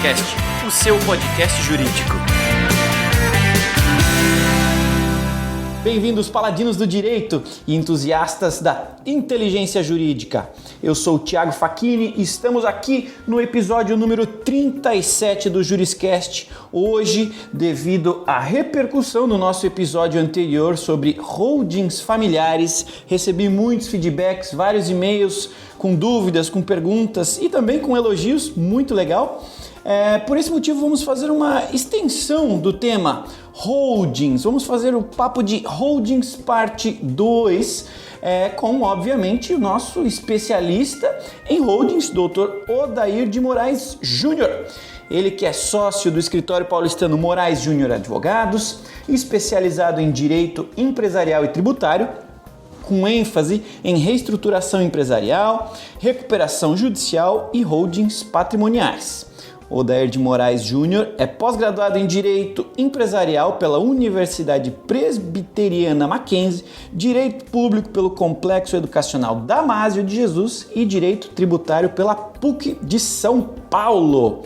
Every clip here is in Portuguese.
Juriscast, o seu podcast jurídico. Bem-vindos, paladinos do direito e entusiastas da inteligência jurídica. Eu sou o Thiago Facchini e estamos aqui no episódio número 37 do Juriscast. Hoje, devido à repercussão do nosso episódio anterior sobre holdings familiares, recebi muitos feedbacks, vários e-mails com dúvidas, com perguntas e também com elogios, muito legal. Por esse motivo, vamos fazer uma extensão do tema holdings. Vamos fazer o papo de holdings parte 2, com, obviamente, o nosso especialista em holdings, Dr. Odair de Moraes Júnior. Ele que é sócio do escritório paulistano Moraes Júnior Advogados, especializado em direito empresarial e tributário, com ênfase em reestruturação empresarial, recuperação judicial e holdings patrimoniais. Odair de Moraes Júnior é pós-graduado em Direito Empresarial pela Universidade Presbiteriana Mackenzie, Direito Público pelo Complexo Educacional Damásio de Jesus e Direito Tributário pela PUC de São Paulo.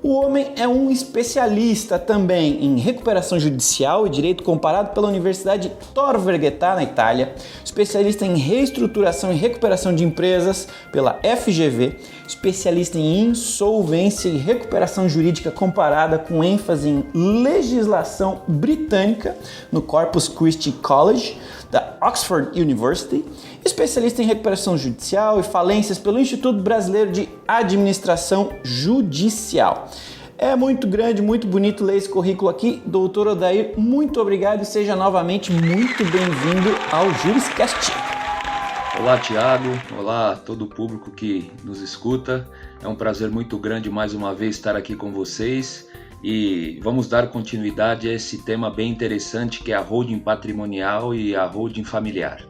O homem é um especialista também em recuperação judicial e direito comparado pela Universidade Tor Vergata, na Itália, especialista em reestruturação e recuperação de empresas pela FGV, especialista em insolvência e recuperação jurídica comparada com ênfase em legislação britânica no Corpus Christi College da Oxford University, especialista em recuperação judicial e falências pelo Instituto Brasileiro de Administração Judicial. É muito grande, muito bonito ler esse currículo aqui. Doutor Odair, muito obrigado e seja novamente muito bem-vindo ao Juriscast. Olá, Thiago. Olá a todo o público que nos escuta. É um prazer muito grande mais uma vez estar aqui com vocês e vamos dar continuidade a esse tema bem interessante que é a holding patrimonial e a holding familiar.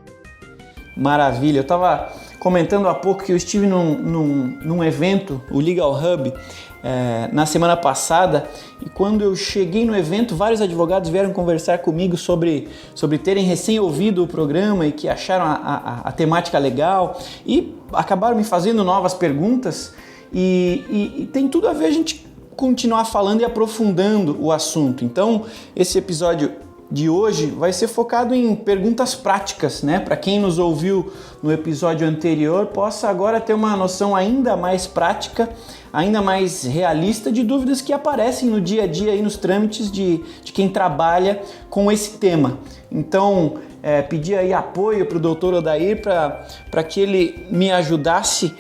Maravilha. Eu estava comentando há pouco que eu estive num evento, o Legal Hub, na semana passada, e quando eu cheguei no evento, vários advogados vieram conversar comigo sobre terem recém ouvido o programa e que acharam a temática legal e acabaram me fazendo novas perguntas e tem tudo a ver a gente continuar falando e aprofundando o assunto. Então, esse episódio de hoje vai ser focado em perguntas práticas, né? Para quem nos ouviu no episódio anterior, possa agora ter uma noção ainda mais prática, ainda mais realista de dúvidas que aparecem no dia a dia aí nos trâmites de quem trabalha com esse tema. Então, pedir aí apoio para o Dr. Odair para que ele me ajudasse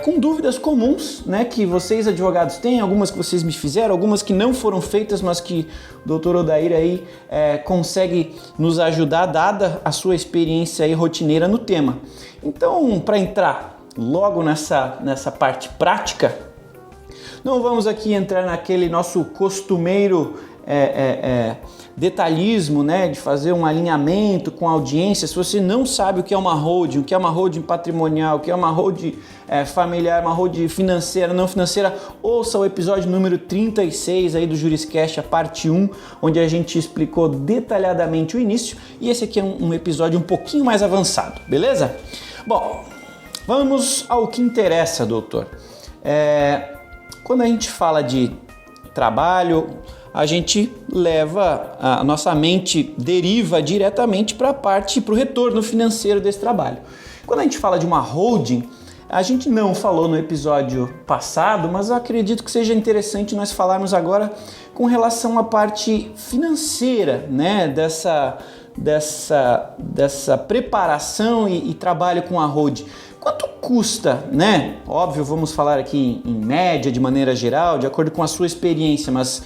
com dúvidas comuns, né, que vocês advogados têm, algumas que vocês me fizeram, algumas que não foram feitas, mas que o Dr. Odair aí consegue nos ajudar, dada a sua experiência aí rotineira no tema. Então, para entrar logo nessa parte prática, não vamos aqui entrar naquele nosso costumeiro detalhismo, né, de fazer um alinhamento com a audiência. Se você não sabe o que é uma holding, o que é uma holding patrimonial, o que é uma holding familiar, uma holding financeira, não financeira, ouça o episódio número 36 aí do Juriscast, a parte 1, onde a gente explicou detalhadamente o início, e esse aqui é um episódio um pouquinho mais avançado, beleza? Bom, vamos ao que interessa, doutor. Quando a gente fala de trabalho, a gente a nossa mente deriva diretamente para o retorno financeiro desse trabalho. Quando a gente fala de uma holding, a gente não falou no episódio passado, mas eu acredito que seja interessante nós falarmos agora com relação à parte financeira, né, dessa preparação e trabalho com a holding. Quanto custa, né? Óbvio, vamos falar aqui em média, de maneira geral, de acordo com a sua experiência, mas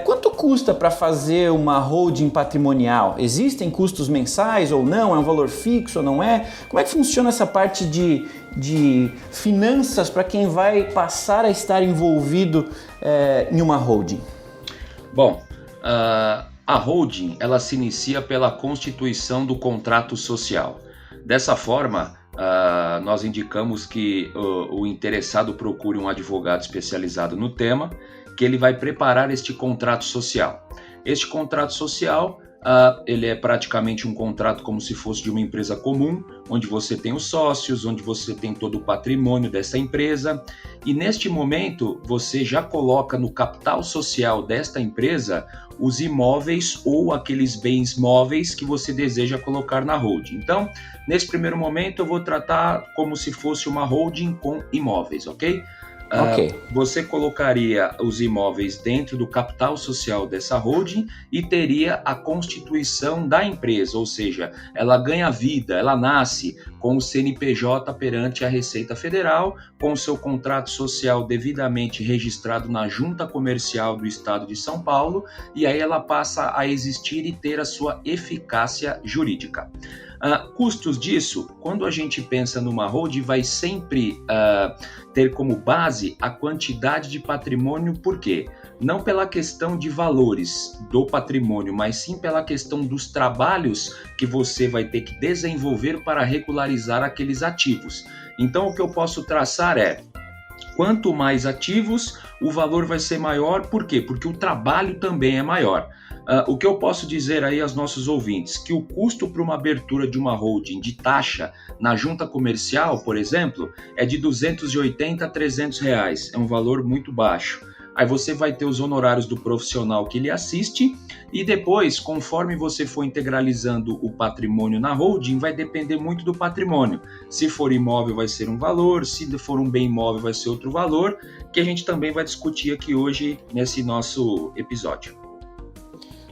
quanto custa para fazer uma holding patrimonial? Existem custos mensais ou não? É um valor fixo ou não é? Como é que funciona essa parte de finanças para quem vai passar a estar envolvido em uma holding? Bom, a holding ela se inicia pela constituição do contrato social. Dessa forma, nós indicamos que o interessado procure um advogado especializado no tema, que ele vai preparar este contrato social. Este contrato social Ele é praticamente um contrato como se fosse de uma empresa comum, onde você tem os sócios, onde você tem todo o patrimônio dessa empresa, e neste momento você já coloca no capital social desta empresa os imóveis ou aqueles bens móveis que você deseja colocar na holding. Então, nesse primeiro momento eu vou tratar como se fosse uma holding com imóveis, ok? Você colocaria os imóveis dentro do capital social dessa holding e teria a constituição da empresa, ou seja, ela ganha vida, ela nasce com o CNPJ perante a Receita Federal, com o seu contrato social devidamente registrado na Junta Comercial do Estado de São Paulo, e aí ela passa a existir e ter a sua eficácia jurídica. Custos disso, quando a gente pensa numa holding, vai sempre ter como base a quantidade de patrimônio, por quê? Não pela questão de valores do patrimônio, mas sim pela questão dos trabalhos que você vai ter que desenvolver para regularizar aqueles ativos. Então, o que eu posso traçar é: quanto mais ativos, o valor vai ser maior. Por quê? Porque o trabalho também é maior. O que eu posso dizer aí aos nossos ouvintes? Que o custo para uma abertura de uma holding de taxa na junta comercial, por exemplo, é de R$280 a R$300. É um valor muito baixo. Aí você vai ter os honorários do profissional que lhe assiste e depois, conforme você for integralizando o patrimônio na holding, vai depender muito do patrimônio. Se for imóvel vai ser um valor, se for um bem imóvel vai ser outro valor, que a gente também vai discutir aqui hoje nesse nosso episódio.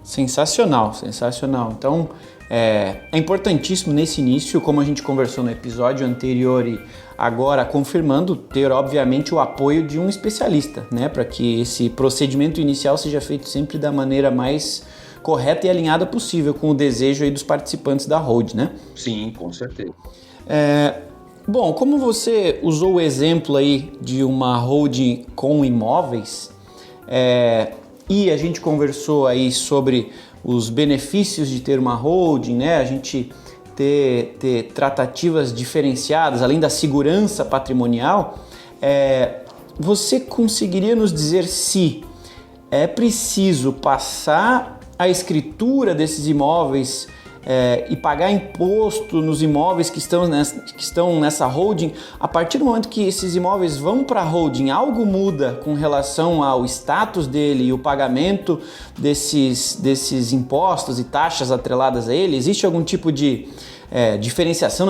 Sensacional, sensacional. Então, é importantíssimo nesse início, como a gente conversou no episódio anterior e agora confirmando, ter obviamente o apoio de um especialista, né, para que esse procedimento inicial seja feito sempre da maneira mais correta e alinhada possível com o desejo aí dos participantes da holding, né? Sim, com certeza. Bom, como você usou o exemplo aí de uma holding com imóveis, e a gente conversou aí sobre os benefícios de ter uma holding, né? A gente ter tratativas diferenciadas, além da segurança patrimonial. Você conseguiria nos dizer se é preciso passar a escritura desses imóveis e pagar imposto nos imóveis que estão nessa holding? A partir do momento que esses imóveis vão para a holding, algo muda com relação ao status dele e o pagamento desses impostos e taxas atreladas a ele? Existe algum tipo de diferenciação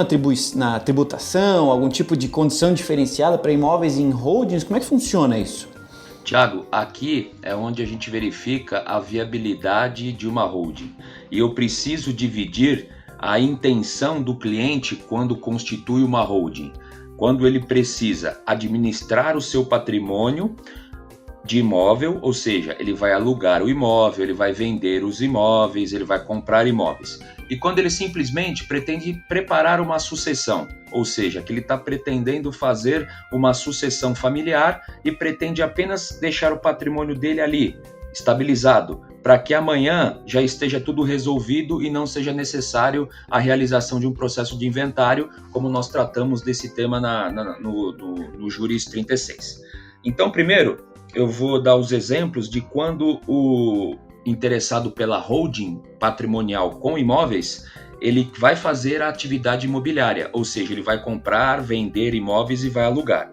na tributação, algum tipo de condição diferenciada para imóveis em holdings? Como é que funciona isso? Tiago, aqui é onde a gente verifica a viabilidade de uma holding. E eu preciso dividir a intenção do cliente quando constitui uma holding. Quando ele precisa administrar o seu patrimônio de imóvel, ou seja, ele vai alugar o imóvel, ele vai vender os imóveis, ele vai comprar imóveis. E quando ele simplesmente pretende preparar uma sucessão, ou seja, que ele está pretendendo fazer uma sucessão familiar e pretende apenas deixar o patrimônio dele ali, estabilizado, para que amanhã já esteja tudo resolvido e não seja necessário a realização de um processo de inventário, como nós tratamos desse tema no Juris 36. Então, primeiro, eu vou dar os exemplos de quando o interessado pela holding patrimonial com imóveis, ele vai fazer a atividade imobiliária, ou seja, ele vai comprar, vender imóveis e vai alugar.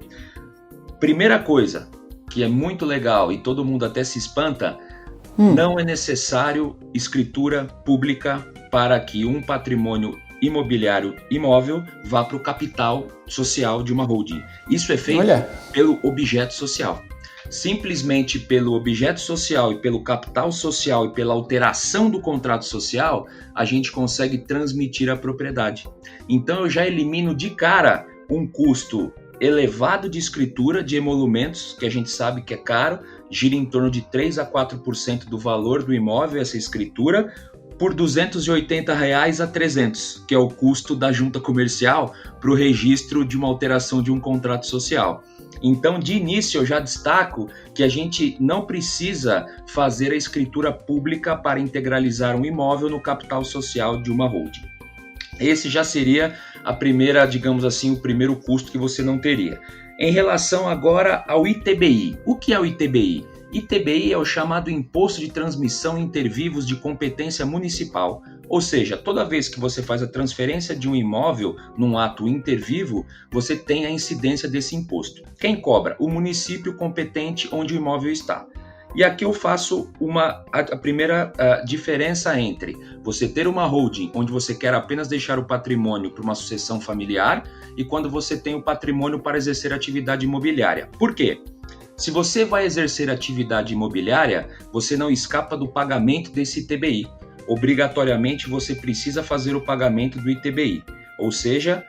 Primeira coisa, que é muito legal e todo mundo até se espanta, não é necessário escritura pública para que um patrimônio imobiliário imóvel vá para o capital social de uma holding. Isso é feito pelo objeto social. Simplesmente pelo objeto social e pelo capital social e pela alteração do contrato social, a gente consegue transmitir a propriedade. Então eu já elimino de cara um custo elevado de escritura de emolumentos, que a gente sabe que é caro, gira em torno de 3 a 4% do valor do imóvel essa escritura, por R$280 a 300, que é o custo da junta comercial para o registro de uma alteração de um contrato social. Então, de início, eu já destaco que a gente não precisa fazer a escritura pública para integralizar um imóvel no capital social de uma holding. Esse já seria a primeira, digamos assim, o primeiro custo que você não teria. Em relação agora ao ITBI. O que é o ITBI? ITBI é o chamado Imposto de Transmissão Intervivos de Competência Municipal, ou seja, toda vez que você faz a transferência de um imóvel num ato intervivo, você tem a incidência desse imposto. Quem cobra? O município competente onde o imóvel está. E aqui eu faço a primeira diferença entre você ter uma holding onde você quer apenas deixar o patrimônio para uma sucessão familiar e quando você tem o patrimônio para exercer atividade imobiliária. Por quê? Se você vai exercer atividade imobiliária, você não escapa do pagamento desse ITBI. Obrigatoriamente você precisa fazer o pagamento do ITBI, ou seja,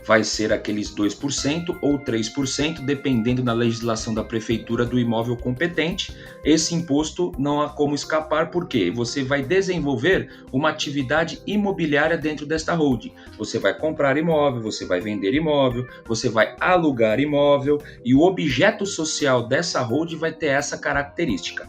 vai ser aqueles 2% ou 3%, dependendo da legislação da prefeitura do imóvel competente. Esse imposto não há como escapar, porque você vai desenvolver uma atividade imobiliária dentro desta holding. Você vai comprar imóvel, você vai vender imóvel, você vai alugar imóvel e o objeto social dessa holding vai ter essa característica.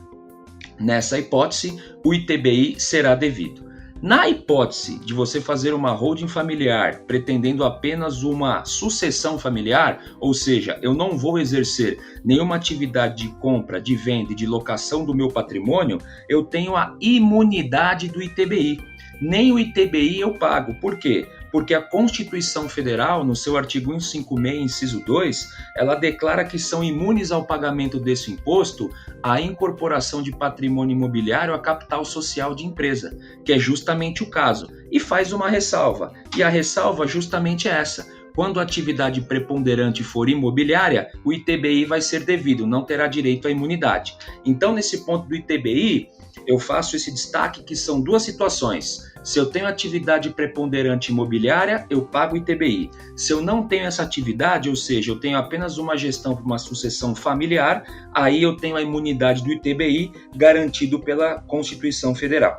Nessa hipótese, o ITBI será devido. Na hipótese de você fazer uma holding familiar pretendendo apenas uma sucessão familiar, ou seja, eu não vou exercer nenhuma atividade de compra, de venda e de locação do meu patrimônio, eu tenho a imunidade do ITBI. Nem o ITBI eu pago. Por quê? Porque a Constituição Federal, no seu artigo 156, inciso 2, ela declara que são imunes ao pagamento desse imposto a incorporação de patrimônio imobiliário a capital social de empresa, que é justamente o caso. E faz uma ressalva, e a ressalva justamente é essa. Quando a atividade preponderante for imobiliária, o ITBI vai ser devido, não terá direito à imunidade. Então, nesse ponto do ITBI, eu faço esse destaque que são duas situações. Se eu tenho atividade preponderante imobiliária, eu pago ITBI. Se eu não tenho essa atividade, ou seja, eu tenho apenas uma gestão para uma sucessão familiar, aí eu tenho a imunidade do ITBI garantido pela Constituição Federal.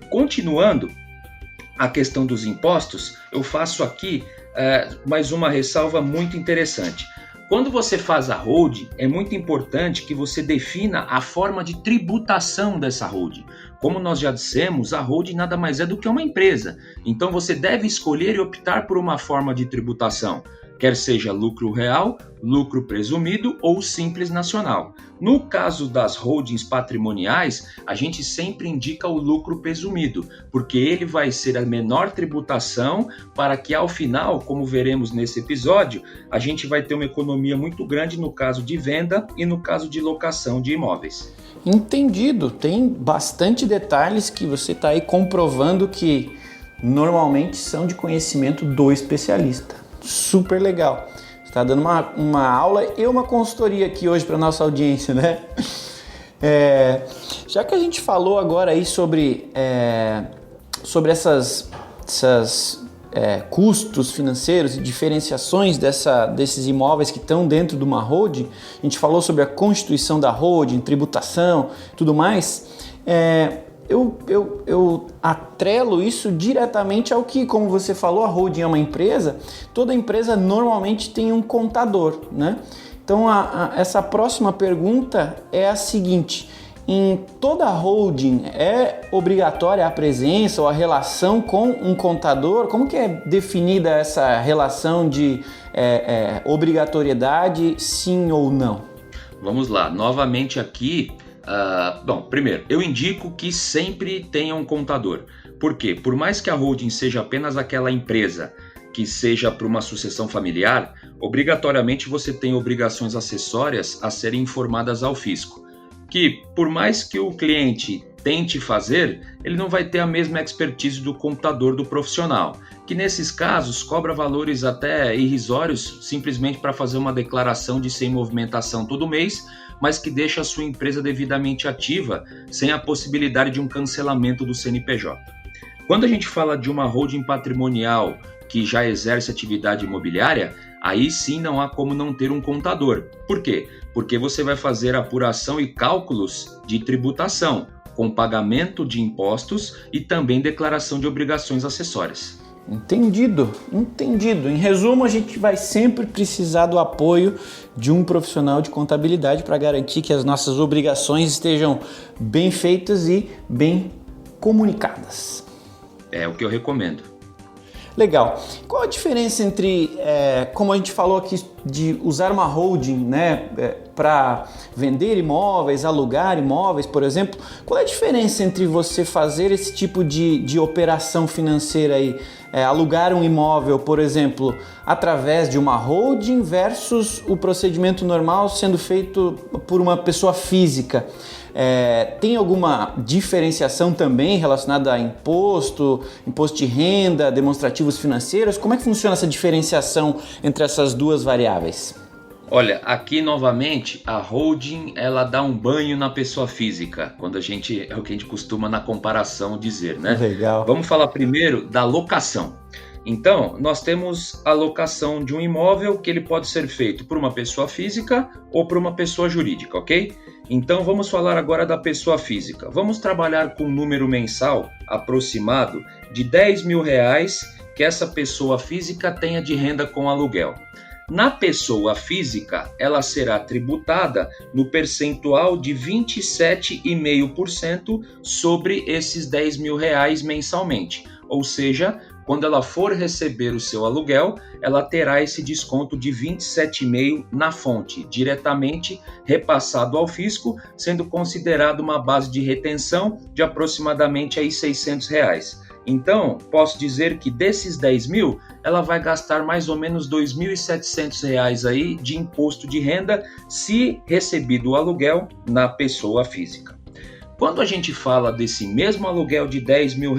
Continuando a questão dos impostos, eu faço aqui mais uma ressalva muito interessante. Quando você faz a holding, é muito importante que você defina a forma de tributação dessa holding. Como nós já dissemos, a holding nada mais é do que uma empresa. Então você deve escolher e optar por uma forma de tributação, quer seja lucro real, lucro presumido ou simples nacional. No caso das holdings patrimoniais, a gente sempre indica o lucro presumido, porque ele vai ser a menor tributação para que ao final, como veremos nesse episódio, a gente vai ter uma economia muito grande no caso de venda e no caso de locação de imóveis. Entendido, tem bastante detalhes que você está aí comprovando que normalmente são de conhecimento do especialista. Super legal. Você está dando uma aula e uma consultoria aqui hoje para nossa audiência, né? Já que a gente falou agora aí sobre essas custos financeiros e diferenciações desses imóveis que estão dentro de uma holding, a gente falou sobre a constituição da holding, tributação, tudo mais. Eu atrelo isso diretamente ao que, como você falou, a holding é uma empresa, toda empresa normalmente tem um contador, né? Então essa próxima pergunta é a seguinte: em toda holding é obrigatória a presença ou a relação com um contador? Como que é definida essa relação de obrigatoriedade, sim ou não? Vamos lá, novamente aqui. Bom, primeiro, eu indico que sempre tenha um contador. Por quê? Por mais que a holding seja apenas aquela empresa que seja para uma sucessão familiar, obrigatoriamente você tem obrigações acessórias a serem informadas ao fisco. Que por mais que o cliente tente fazer, ele não vai ter a mesma expertise do contador do profissional, que nesses casos cobra valores até irrisórios simplesmente para fazer uma declaração de sem movimentação todo mês, mas que deixa a sua empresa devidamente ativa, sem a possibilidade de um cancelamento do CNPJ. Quando a gente fala de uma holding patrimonial que já exerce atividade imobiliária, aí sim não há como não ter um contador. Por quê? Porque você vai fazer apuração e cálculos de tributação, com pagamento de impostos e também declaração de obrigações acessórias. Entendido. Em resumo, a gente vai sempre precisar do apoio de um profissional de contabilidade para garantir que as nossas obrigações estejam bem feitas e bem comunicadas. É o que eu recomendo. Legal. Qual a diferença entre, como a gente falou aqui, de usar uma holding, né, para vender imóveis, alugar imóveis, por exemplo? Qual é a diferença entre você fazer esse tipo de operação financeira aí, alugar um imóvel, por exemplo, através de uma holding versus o procedimento normal sendo feito por uma pessoa física? Tem alguma diferenciação também relacionada a imposto de renda, demonstrativos financeiros? Como é que funciona essa diferenciação entre essas duas variáveis? Olha, aqui novamente a holding ela dá um banho na pessoa física, é o que a gente costuma na comparação dizer, né? Legal. Vamos falar primeiro da locação. Então, nós temos a locação de um imóvel que ele pode ser feito por uma pessoa física ou por uma pessoa jurídica, ok? Então, vamos falar agora da pessoa física. Vamos trabalhar com um número mensal aproximado de R$10 mil que essa pessoa física tenha de renda com aluguel. Na pessoa física, ela será tributada no percentual de 27,5% sobre esses R$10 mil mensalmente. Ou seja, quando ela for receber o seu aluguel, ela terá esse desconto de 27,5% na fonte, diretamente repassado ao fisco, sendo considerado uma base de retenção de aproximadamente aí R$600. Então, posso dizer que desses 10 mil, ela vai gastar mais ou menos R$2.700 aí de imposto de renda se recebido o aluguel na pessoa física. Quando a gente fala desse mesmo aluguel de R$10 mil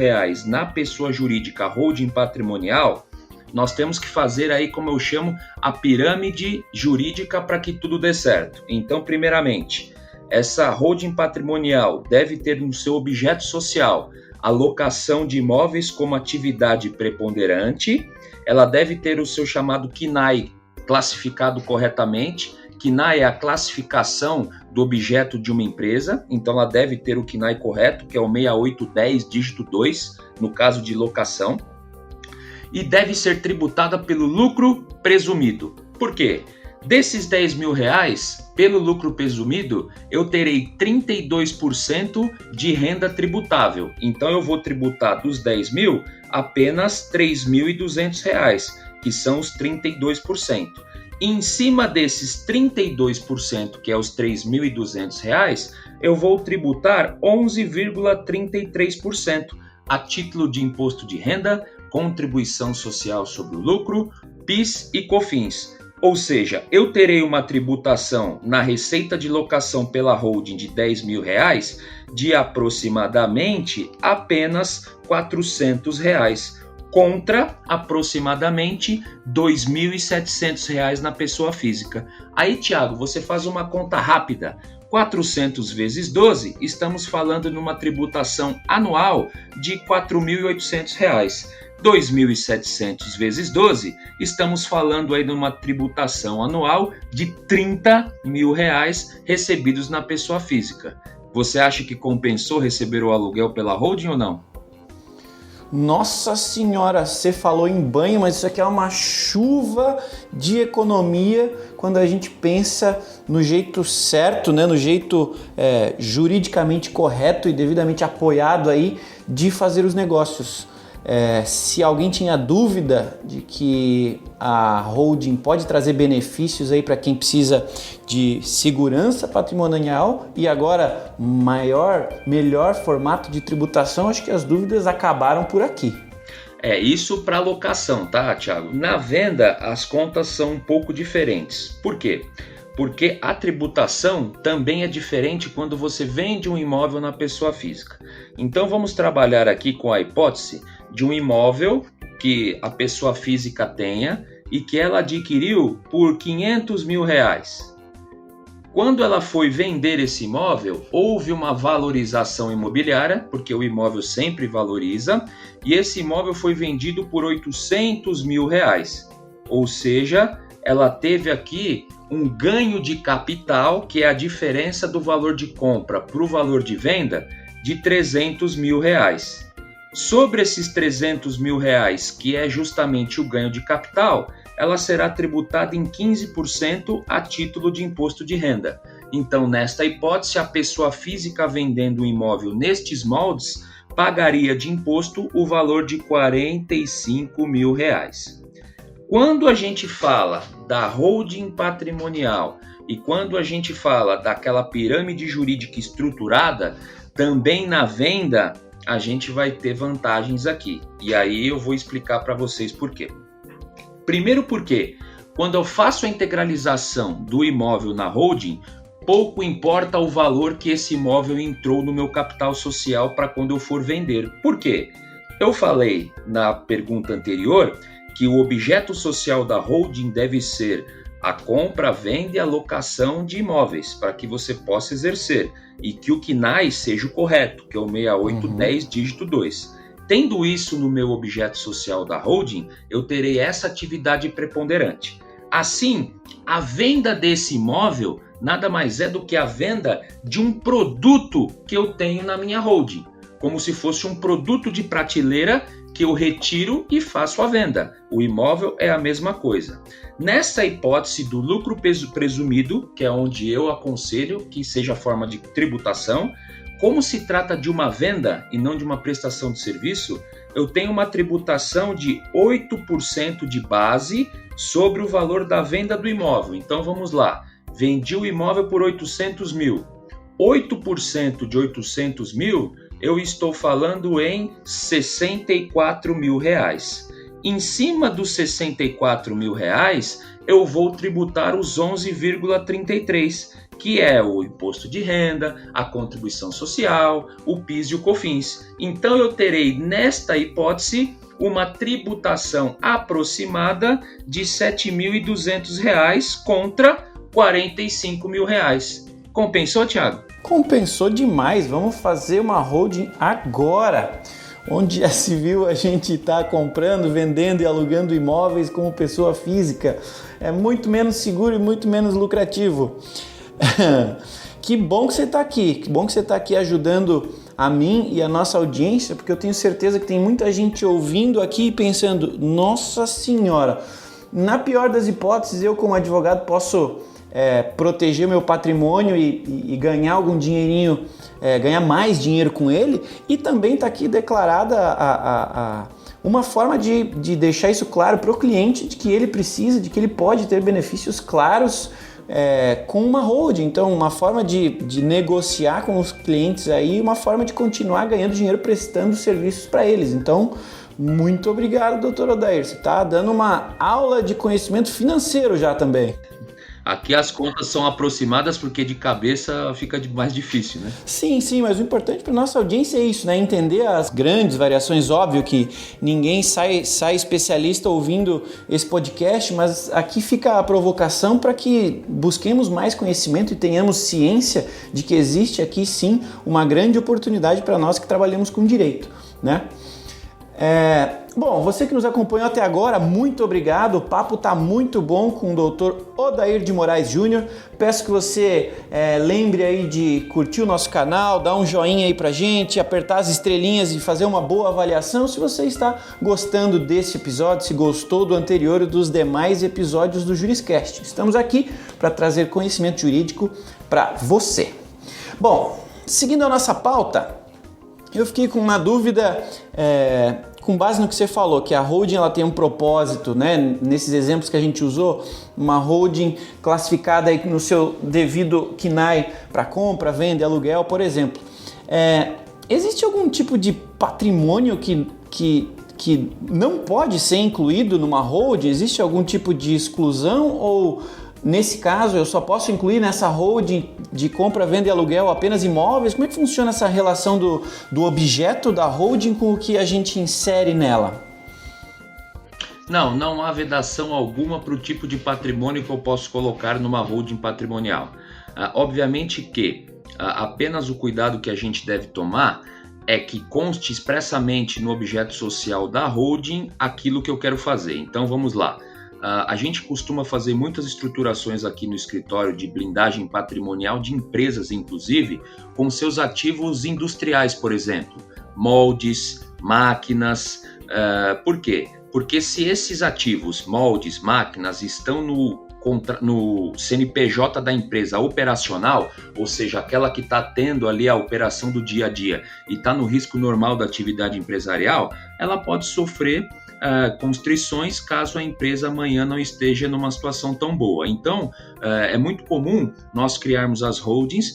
na pessoa jurídica holding patrimonial, nós temos que fazer aí, como eu chamo, a pirâmide jurídica para que tudo dê certo. Então, primeiramente, essa holding patrimonial deve ter no seu objeto social a locação de imóveis como atividade preponderante, ela deve ter o seu chamado CNAE classificado corretamente. CNAE é a classificação do objeto de uma empresa, então ela deve ter o CNAE correto, que é o 6810, dígito 2, no caso de locação, e deve ser tributada pelo lucro presumido. Por quê? Desses R$10 mil, pelo lucro presumido, eu terei 32% de renda tributável. Então eu vou tributar dos 10 mil apenas R$3.200, que são os 32%. E em cima desses 32%, que é os R$3.200, eu vou tributar 11,33% a título de imposto de renda, contribuição social sobre o lucro, PIS e COFINS. Ou seja, eu terei uma tributação na receita de locação pela holding de R$10 mil de aproximadamente apenas R$400, contra aproximadamente R$2.700 na pessoa física. Aí, Thiago, você faz uma conta rápida. 400 vezes 12, estamos falando numa tributação anual de R$4.800. 2.700 vezes 12, estamos falando aí de uma tributação anual de R$30 mil recebidos na pessoa física. Você acha que compensou receber o aluguel pela holding ou não? Nossa senhora, você falou em banho, mas isso aqui é uma chuva de economia quando a gente pensa no jeito certo, né? No jeito juridicamente correto e devidamente apoiado aí de fazer os negócios. Se alguém tinha dúvida de que a holding pode trazer benefícios aí para quem precisa de segurança patrimonial e agora melhor formato de tributação, acho que as dúvidas acabaram por aqui. Isso para locação, tá, Thiago? Na venda, as contas são um pouco diferentes. Por quê? Porque a tributação também é diferente quando você vende um imóvel na pessoa física. Então vamos trabalhar aqui com a hipótese de um imóvel que a pessoa física tenha e que ela adquiriu por R$500 mil. Quando ela foi vender esse imóvel, houve uma valorização imobiliária, porque o imóvel sempre valoriza, e esse imóvel foi vendido por R$800 mil. Ou seja, ela teve aqui um ganho de capital, que é a diferença do valor de compra para o valor de venda, de R$300 mil. Sobre esses R$300 mil, que é justamente o ganho de capital, ela será tributada em 15% a título de imposto de renda. Então, nesta hipótese, a pessoa física vendendo o imóvel nestes moldes pagaria de imposto o valor de R$45 mil. Quando a gente fala da holding patrimonial e quando a gente fala daquela pirâmide jurídica estruturada, também na venda a gente vai ter vantagens aqui. E aí eu vou explicar para vocês por quê. Primeiro porque, quando eu faço a integralização do imóvel na holding, pouco importa o valor que esse imóvel entrou no meu capital social para quando eu for vender. Por quê? Eu falei na pergunta anterior que o objeto social da holding deve ser a compra, venda e alocação de imóveis para que você possa exercer e que o CNAE seja o correto, que é o 6810 dígito 2. Tendo isso no meu objeto social da holding, eu terei essa atividade preponderante. Assim, a venda desse imóvel nada mais é do que a venda de um produto que eu tenho na minha holding, como se fosse um produto de prateleira que eu retiro e faço a venda. O imóvel é a mesma coisa. Nessa hipótese do lucro presumido, que é onde eu aconselho que seja a forma de tributação, como se trata de uma venda e não de uma prestação de serviço, eu tenho uma tributação de 8% de base sobre o valor da venda do imóvel. Então vamos lá, vendi o imóvel por 800 mil. 8% de 800 mil, eu estou falando em R$64 mil. Em cima dos R$64 mil, eu vou tributar os 11,33, que é o imposto de renda, a contribuição social, o PIS e o COFINS. Então eu terei, nesta hipótese, uma tributação aproximada de R$7.200 contra R$45 mil. Compensou, Thiago? Compensou demais. Vamos fazer uma holding agora. Onde já se viu a gente está comprando, vendendo e alugando imóveis como pessoa física. É muito menos seguro e muito menos lucrativo. Que bom que você está aqui. Que bom que você está aqui ajudando a mim e a nossa audiência, porque eu tenho certeza que tem muita gente ouvindo aqui e pensando, nossa senhora, na pior das hipóteses, eu como advogado posso proteger meu patrimônio e ganhar algum dinheirinho, ganhar mais dinheiro com ele, e também está aqui declarada uma forma de deixar isso claro para o cliente, de que ele precisa, de que ele pode ter benefícios claros com uma holding. Então, uma forma de negociar com os clientes aí, uma forma de continuar ganhando dinheiro prestando serviços para eles. Então, muito obrigado, doutor Odair. Você está dando uma aula de conhecimento financeiro já também. Aqui as contas são aproximadas porque de cabeça fica mais difícil, né? Sim, mas o importante para nossa audiência é isso, né? Entender as grandes variações. Óbvio que ninguém sai especialista ouvindo esse podcast, mas aqui fica a provocação para que busquemos mais conhecimento e tenhamos ciência de que existe aqui sim uma grande oportunidade para nós que trabalhamos com direito, né? Bom, você que nos acompanhou até agora, muito obrigado. O papo está muito bom com o Dr. Odair de Moraes Júnior. Peço que você lembre aí de curtir o nosso canal, dar um joinha aí pra gente, apertar as estrelinhas e fazer uma boa avaliação se você está gostando desse episódio, se gostou do anterior e dos demais episódios do Juriscast. Estamos aqui para trazer conhecimento jurídico para você. Bom, seguindo a nossa pauta, eu fiquei com uma dúvida com base no que você falou, que a holding ela tem um propósito, né? Nesses exemplos que a gente usou, uma holding classificada aí no seu devido CNAE para compra, venda e aluguel, por exemplo. Existe algum tipo de patrimônio que não pode ser incluído numa holding? Existe algum tipo de exclusão ou... Nesse caso, eu só posso incluir nessa holding de compra, venda e aluguel apenas imóveis? Como é que funciona essa relação do objeto da holding com o que a gente insere nela? Não há vedação alguma para o tipo de patrimônio que eu posso colocar numa holding patrimonial. Obviamente que apenas o cuidado que a gente deve tomar é que conste expressamente no objeto social da holding aquilo que eu quero fazer. Então vamos lá. A gente costuma fazer muitas estruturações aqui no escritório de blindagem patrimonial de empresas, inclusive, com seus ativos industriais, por exemplo, moldes, máquinas. Por quê? Porque se esses ativos, moldes, máquinas, estão no no CNPJ da empresa operacional, ou seja, aquela que está tendo ali a operação do dia a dia e está no risco normal da atividade empresarial, ela pode sofrer constrições caso a empresa amanhã não esteja numa situação tão boa. Então, é muito comum nós criarmos as holdings,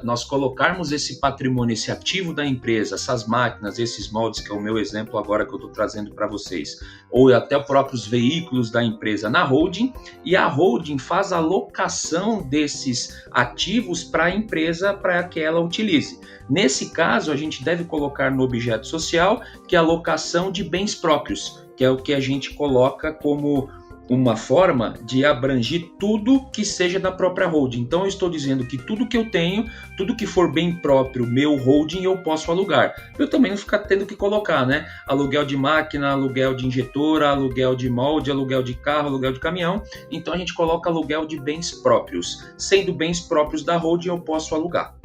nós colocarmos esse patrimônio, esse ativo da empresa, essas máquinas, esses moldes, que é o meu exemplo agora que eu estou trazendo para vocês, ou até próprios veículos da empresa na holding, e a holding faz a alocação desses ativos para a empresa para que ela utilize. Nesse caso, a gente deve colocar no objeto social, que é a alocação de bens próprios, que é o que a gente coloca como uma forma de abranger tudo que seja da própria holding. Então eu estou dizendo que tudo que eu tenho, tudo que for bem próprio, meu holding, eu posso alugar. Eu também não ficar tendo que colocar, né? Aluguel de máquina, aluguel de injetora, aluguel de molde, aluguel de carro, aluguel de caminhão. Então a gente coloca aluguel de bens próprios. Sendo bens próprios da holding, eu posso alugar.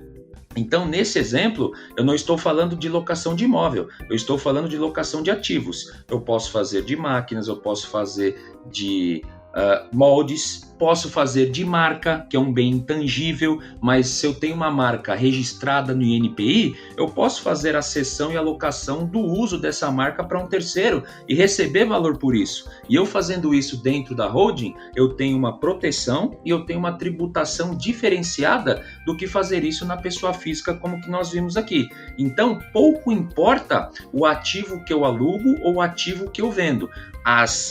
Então, nesse exemplo, eu não estou falando de locação de imóvel, eu estou falando de locação de ativos. Eu posso fazer de máquinas, eu posso fazer de moldes, posso fazer de marca, que é um bem intangível, mas se eu tenho uma marca registrada no INPI, eu posso fazer a cessão e alocação do uso dessa marca para um terceiro e receber valor por isso. E eu fazendo isso dentro da holding, eu tenho uma proteção e eu tenho uma tributação diferenciada do que fazer isso na pessoa física, como que nós vimos aqui. Então, pouco importa o ativo que eu alugo ou o ativo que eu vendo.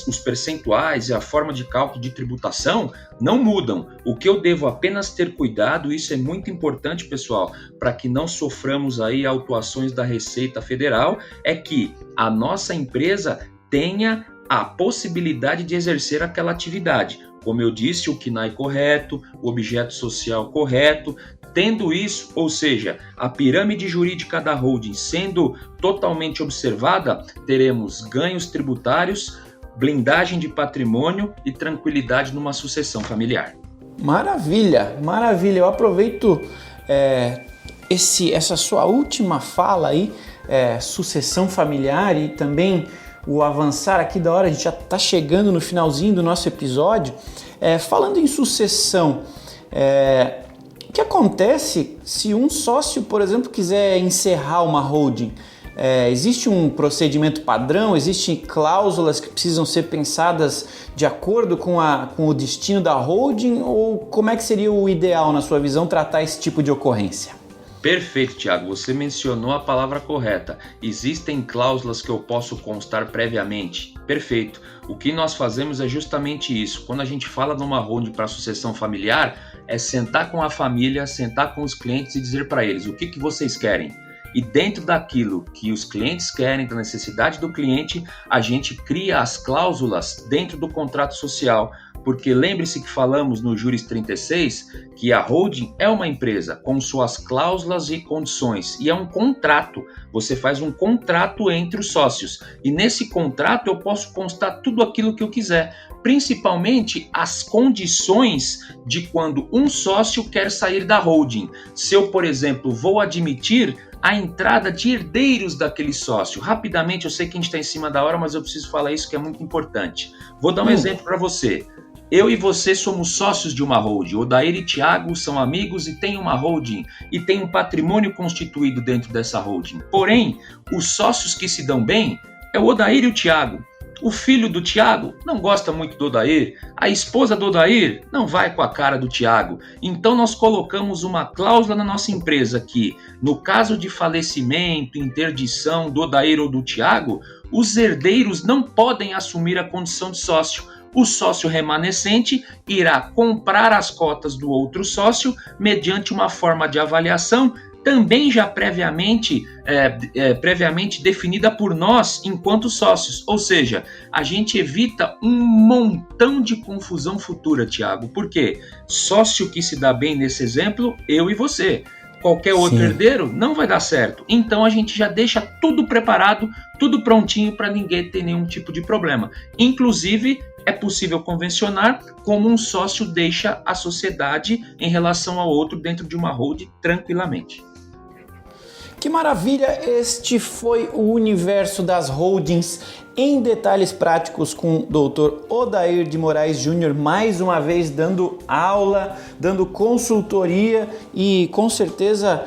Os percentuais e a forma de cálculo de tributação não mudam. O que eu devo apenas ter cuidado, isso é muito importante, pessoal, para que não soframos aí autuações da Receita Federal, é que a nossa empresa tenha a possibilidade de exercer aquela atividade. Como eu disse, o KNAI correto, o objeto social correto. Tendo isso, ou seja, a pirâmide jurídica da holding sendo totalmente observada, teremos ganhos tributários, blindagem de patrimônio e tranquilidade numa sucessão familiar. Maravilha, maravilha. Eu aproveito essa sua última fala aí, sucessão familiar, e também o avançar aqui da hora, a gente já está chegando no finalzinho do nosso episódio. Falando em sucessão, o que acontece se um sócio, por exemplo, quiser encerrar uma holding? Existe um procedimento padrão? Existem cláusulas que precisam ser pensadas de acordo com o destino da holding? Ou como é que seria o ideal, na sua visão, tratar esse tipo de ocorrência? Perfeito, Thiago. Você mencionou a palavra correta. Existem cláusulas que eu posso constar previamente? Perfeito. O que nós fazemos é justamente isso. Quando a gente fala numa holding para sucessão familiar, é sentar com a família, sentar com os clientes e dizer para eles o que vocês querem. E dentro daquilo que os clientes querem, da necessidade do cliente, a gente cria as cláusulas dentro do contrato social. Porque lembre-se que falamos no Juris 36 que a holding é uma empresa com suas cláusulas e condições. E é um contrato. Você faz um contrato entre os sócios. E nesse contrato eu posso constar tudo aquilo que eu quiser. Principalmente as condições de quando um sócio quer sair da holding. Se eu, por exemplo, vou admitir a entrada de herdeiros daquele sócio. Rapidamente, eu sei que a gente está em cima da hora, mas eu preciso falar isso que é muito importante. Vou dar um exemplo para você. Eu e você somos sócios de uma holding. Odair e Thiago são amigos e têm uma holding e tem um patrimônio constituído dentro dessa holding. Porém, os sócios que se dão bem é o Odair e o Thiago. O filho do Thiago não gosta muito do Odair, a esposa do Odair não vai com a cara do Thiago. Então nós colocamos uma cláusula na nossa empresa que, no caso de falecimento, interdição do Odair ou do Thiago, os herdeiros não podem assumir a condição de sócio. O sócio remanescente irá comprar as cotas do outro sócio mediante uma forma de avaliação também já previamente definida por nós enquanto sócios. Ou seja, a gente evita um montão de confusão futura, Thiago. Por quê? Sócio que se dá bem nesse exemplo, eu e você. Qualquer outro herdeiro não vai dar certo. Então a gente já deixa tudo preparado, tudo prontinho para ninguém ter nenhum tipo de problema. Inclusive, é possível convencionar como um sócio deixa a sociedade em relação ao outro dentro de uma holding tranquilamente. Que maravilha! Este foi o universo das holdings em detalhes práticos com o Dr. Odair de Moraes Júnior, mais uma vez dando aula, dando consultoria e com certeza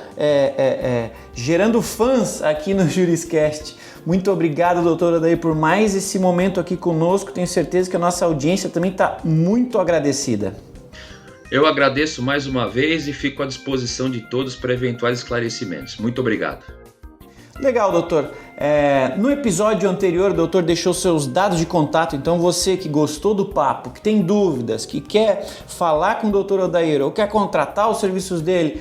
gerando fãs aqui no Juriscast. Muito obrigado, doutor Odair, por mais esse momento aqui conosco. Tenho certeza que a nossa audiência também está muito agradecida. Eu agradeço mais uma vez e fico à disposição de todos para eventuais esclarecimentos. Muito obrigado. Legal, doutor. No episódio anterior, o doutor deixou seus dados de contato, então você que gostou do papo, que tem dúvidas, que quer falar com o doutor Odair ou quer contratar os serviços dele,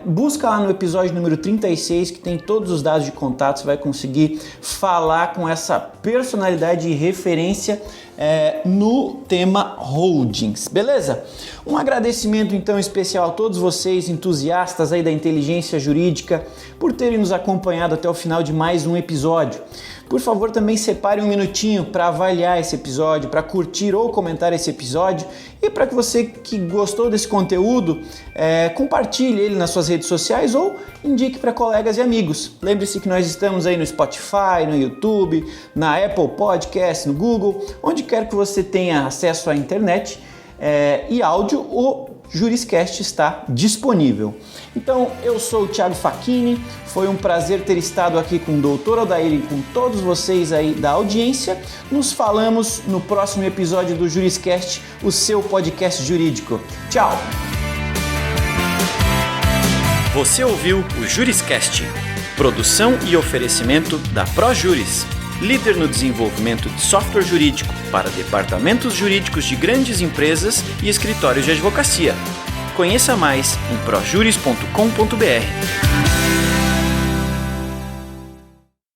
busca lá no episódio número 36, que tem todos os dados de contato, você vai conseguir falar com essa personalidade e referência no tema holdings, beleza? Um agradecimento então especial a todos vocês, entusiastas aí da inteligência jurídica, por terem nos acompanhado até o final de mais um episódio. Por favor, também separe um minutinho para avaliar esse episódio, para curtir ou comentar esse episódio e para que você que gostou desse conteúdo, compartilhe ele nas suas redes sociais ou indique para colegas e amigos. Lembre-se que nós estamos aí no Spotify, no YouTube, na Apple Podcast, no Google, onde quer que você tenha acesso à internet e áudio, o Juriscast está disponível. Então, eu sou o Thiago Facchini, foi um prazer ter estado aqui com o Dr. Odair e com todos vocês aí da audiência. Nos falamos no próximo episódio do Juriscast, o seu podcast jurídico. Tchau! Você ouviu o Juriscast, produção e oferecimento da ProJuris, líder no desenvolvimento de software jurídico para departamentos jurídicos de grandes empresas e escritórios de advocacia. Conheça mais em projuris.com.br.